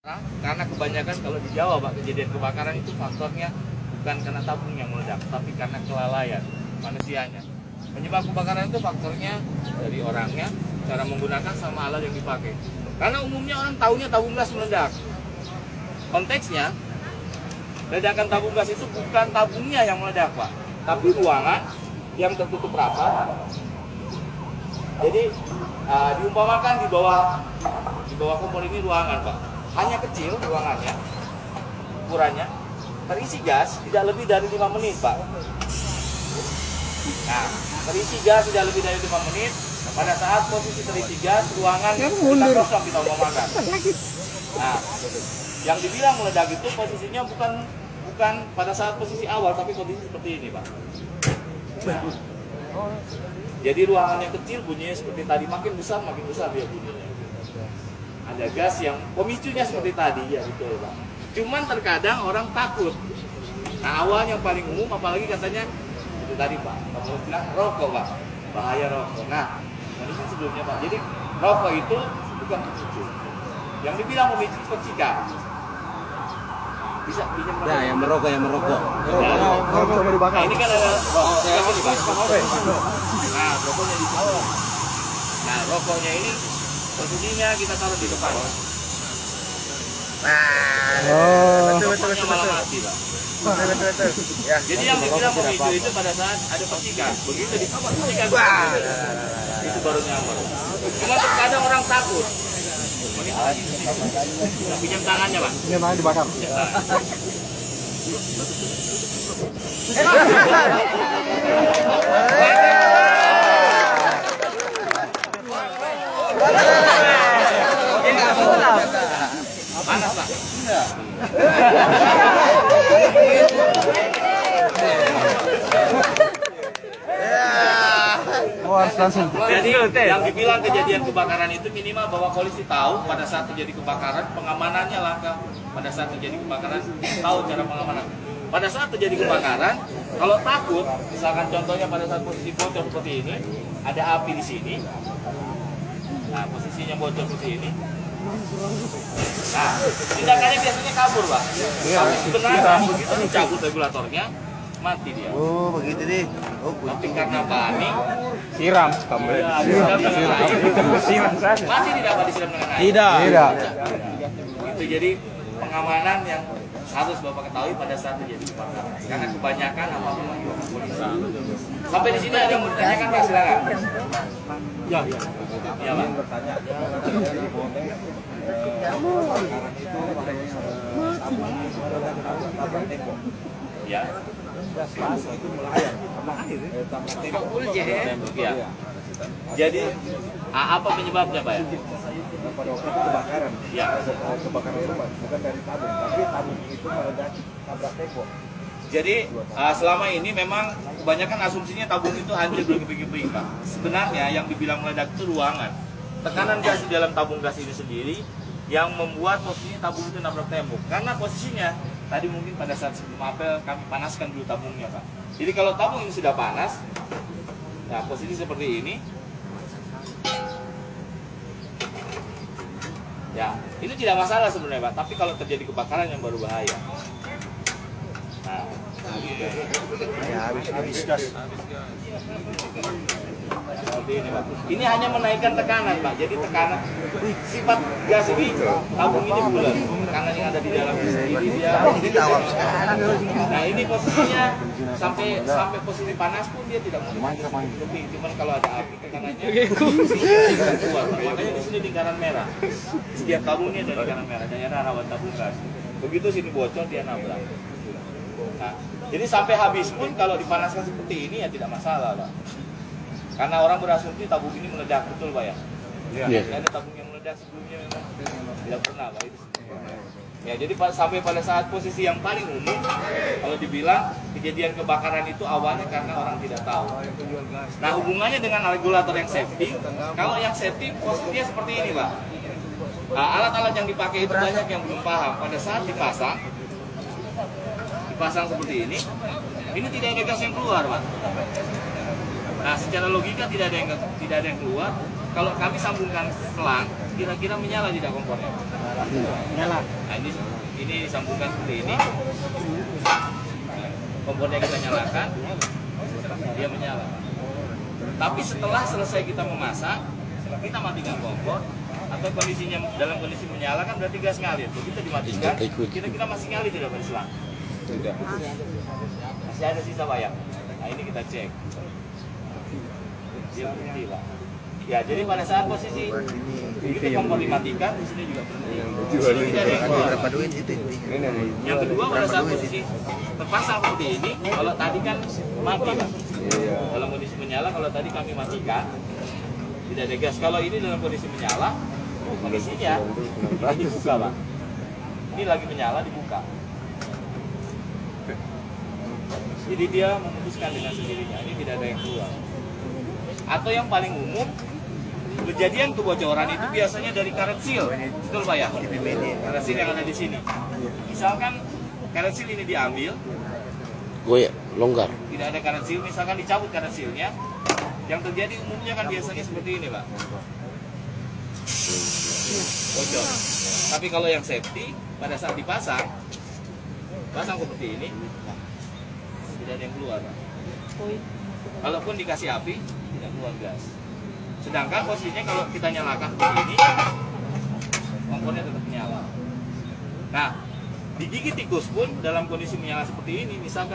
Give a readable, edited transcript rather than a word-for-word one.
Karena kebanyakan kalau di Jawa Pak, kejadian kebakaran itu faktornya bukan karena tabung yang meledak, tapi karena kelalaian manusianya. Penyebab kebakaran itu faktornya dari orangnya, cara menggunakan sama alat yang dipakai. Karena umumnya orang tahunya tabung gas meledak. Konteksnya, ledakan tabung gas itu bukan tabungnya yang meledak Pak, tapi ruangan yang tertutup rapat. Jadi diumpamakan di bawah kompor ini ruangan Pak. Hanya kecil ruangannya, ukurannya, terisi gas tidak lebih dari 5 menit Pak. Nah, terisi gas tidak lebih dari 5 menit. Pada saat posisi terisi gas, ruangan kita kosong, kita umpamakan. Nah, yang dibilang meledak itu posisinya bukan pada saat posisi awal, tapi posisi seperti ini Pak. Nah, jadi ruangannya kecil, bunyinya seperti tadi, makin besar dia bunyinya. Ada gas yang pemicunya seperti tadi, ya betul Pak. Cuman terkadang orang takut. Nah, awal yang paling umum, apalagi katanya itu tadi Pak, kamu bilang rokok Pak, bahaya rokok. Nah, ini sebelumnya Pak. Jadi rokok itu bukan pemicu. Yang dibilang pemicu percikan. Bisa pinjam rokok. Nah, yang merokok. Nah, ini kan ada rokok Pak. Nah, rokoknya di sini. Nah, rokoknya ini posisinya kita taruh di depan. Betul. Mati, Pak. Betul. Ya. Jadi yang dibilang pemicu itu pada saat ada percikan. Begitu dipercikan, itu baru nyamper. Cuma terkadang orang takut. Pinjam tangannya Pak. Ini namanya dibakar. Panas Pak. Harus langsung. Jadi yang dibilang kejadian kebakaran itu minimal bahwa polisi tahu pada saat terjadi kebakaran pengamanannya langka. Pada saat terjadi kebakaran tahu cara pengamanan. Pada saat terjadi kebakaran, kalau takut, misalkan contohnya pada saat posisi bocor seperti ini, ada api di sini. Nah, posisinya bocor seperti ini. Nah, tindakannya biasanya kabur Pak. Tapi sebenarnya begitu dicabut regulatornya, mati dia. Oh, begitu deh. Oh, Tapi karena panik, siram. mati tidak Pak disiram dengan air. Tidak. Itu jadi pengamanan yang harus Bapak ketahui pada saat terjadi kebakaran. Karena kebanyakan apapun memanggil polisi. Sampai di sini ada yang mau ditanyakan Pak, silakan. Ya Pak. Ya. Ya. Jadi apa penyebabnya Pak ya? Pada waktu kebakaran, Ya. kebakaran itu bukan dari tabung, tapi tabung itu meledak tabrak tembok. Jadi selama ini memang kebanyakan asumsinya tabung itu hancur berkeping-keping Pak. Sebenarnya yang dibilang meledak itu ruangan. Tekanan gas di dalam tabung gas ini sendiri yang membuat posisinya tabung itu nabrak tembok. Karena posisinya tadi mungkin pada saat sebelum apel kami panaskan dulu tabungnya Pak. Jadi kalau tabung ini sudah panas, nah posisi seperti ini, ya itu tidak masalah sebenarnya Pak. Tapi kalau terjadi kebakaran yang baru bahaya. Nah, Habis gas. seperti ini Pak. Ini hanya menaikkan tekanan Pak. Jadi tekanan sifat gas ini tabung ini bulat. Tekanan yang ada di dalam sendiri dia. Nah ini posisinya sampai posisi panas pun dia tidak mau lebih. Cuman kalau ada api tekanannya keluar. Makanya di sini lingkaran merah. Setiap tabungnya ada lingkaran merah. Daerah rawan tabung gas. Begitu sini bocor dia nabrak. Nah, jadi sampai habis pun kalau dipanaskan seperti ini ya tidak masalah Pak. Karena orang berasumsi tabung ini meledak, betul Pak ya? Iya. Ada tabung yang meledak sebelumnya memang tidak pernah Pak itu. Ya, jadi sampai pada saat posisi yang paling umum, kalau dibilang kejadian kebakaran itu awalnya karena orang tidak tahu. Nah, hubungannya dengan regulator yang safety, kalau yang safety posisinya seperti ini Pak. Nah, alat-alat yang dipakai itu banyak yang belum paham. Pada saat dipasang seperti ini tidak ada gas yang keluar Pak. Nah, secara logika tidak ada yang keluar, kalau kami sambungkan selang, kira-kira menyala tidak kompornya? Nyala. Nah, ini disambungkan seperti ini. Kompornya kita nyalakan, dia menyala. Tapi setelah selesai kita memasak, kita matikan kompor, atau kondisinya dalam kondisi menyala kan berarti gas ngalir. Begitu dimatikan, kira-kira masih ngalir tidak Pak selang? Tidak. Masih ada sisa Pak ya? Nah ini kita cek. Dia berhenti Pak. Ya jadi pada saat posisi begitu kompor dimatikan, di sini juga berhenti. Di sini tidak ada yang keluar. Berapa duit itu? Yang kedua pada saat posisi terpasang seperti ini, kalau tadi kan mati Pak. Dalam kondisi menyala, kalau tadi kami matikan, tidak ada gas. Kalau ini dalam kondisi menyala, kondisinya ini dibuka Pak. Ini lagi menyala dibuka. Jadi dia memutuskan dengan sendirinya, ini tidak ada yang keluar. Atau yang paling umum, kejadian kebocoran itu biasanya dari karet seal, betul Pak ya? Karet seal yang ada di sini. Misalkan karet seal ini diambil, Goyang, longgar. tidak ada karet seal, misalkan dicabut karet sealnya, yang terjadi umumnya kan biasanya seperti ini Pak. Bocor. Tapi kalau yang safety, pada saat dipasang, pasang seperti ini, tidak ada yang keluar Pak. Kalaupun dikasih api, tidak keluar gas. Sedangkan posisinya kalau kita nyalakan seperti ini, kompornya tetap menyala. Nah, digigit tikus pun dalam kondisi menyala seperti ini, misalkan